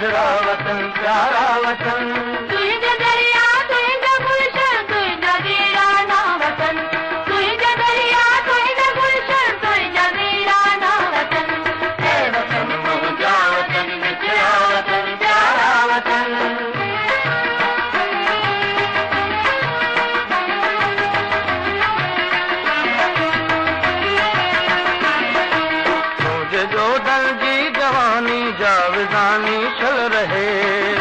मिठड़ा वतन प्यारा वतन। तुझे दरिया तुझे गुलशन तुझे वीराना वतन। तुझे दरिया तुझे गुलशन तुझे वीराना वतन। है वतन मुझा वतन मिठड़ा वतन प्यारा वतन। तुझे जो दल जी जवानी जाविदानी चल रहे,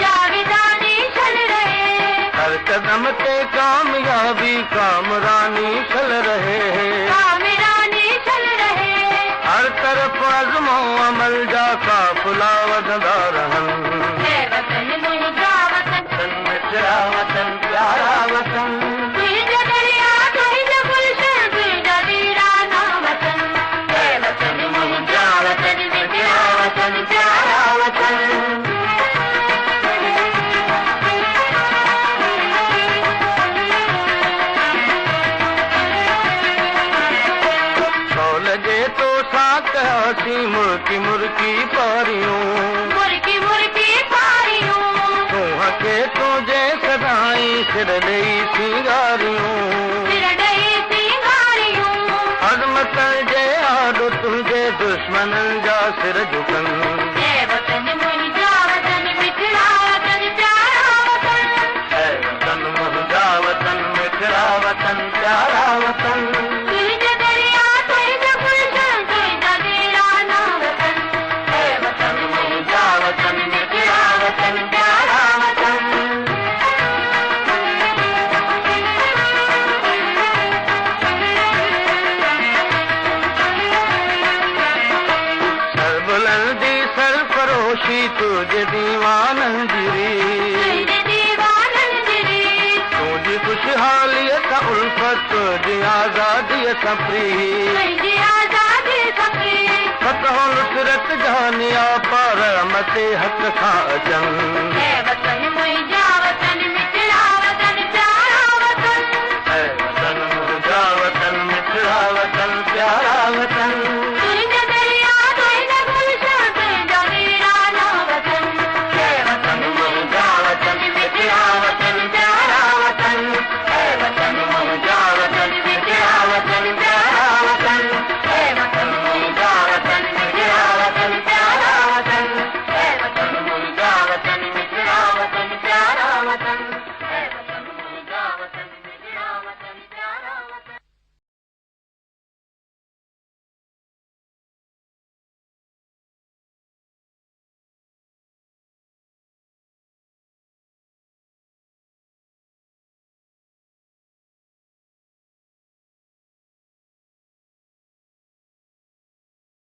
जाविदानी चल रहे। हर कदम पे कामयाबी कामरानी चल रहे, कामरानी चल रहे। हर तरफ अज़्मो अमल जा काफिला वधंदा रहन। है वतन मुझा वतन मिठड़ा वतन प्यारा वतन। तुझे दरिया तुझे गुलशन तुझे वीराना वतन। है वतन मुझा वतन मिठड़ा वतन प्यारा वतन। लगे तो साथ हसी मुर्की मुर्की पारियों, मुर्की मुर्की पारियों। तू हके तुझे सदाई सिर दई सिंगारियों, सिर डई सिंगारियों। अजमत जे आडो तुझे दुश्मनन जा सिर झुकन। है वतन मुझा वतन मिठड़ा वतन प्यारा वतन। है वतन मुझा वतन मिठड़ा वतन प्यारा वतन। तुझे दरिया तुझे गुलशन तुझे वीराना वतन। है वतन मुझा वतन मिठड़ा वतन प्यारा वतन। सर बुलंदी सरफरोशी तुझे दीवानन गिरी, तुझे दीवानन गिरी। तुझी खुशहालियत उल्फत तुझी आजादी सफरी। तुझी आजादी सफरी। फतह नुसरत जानिया पर मते हक खां अचन। है वतन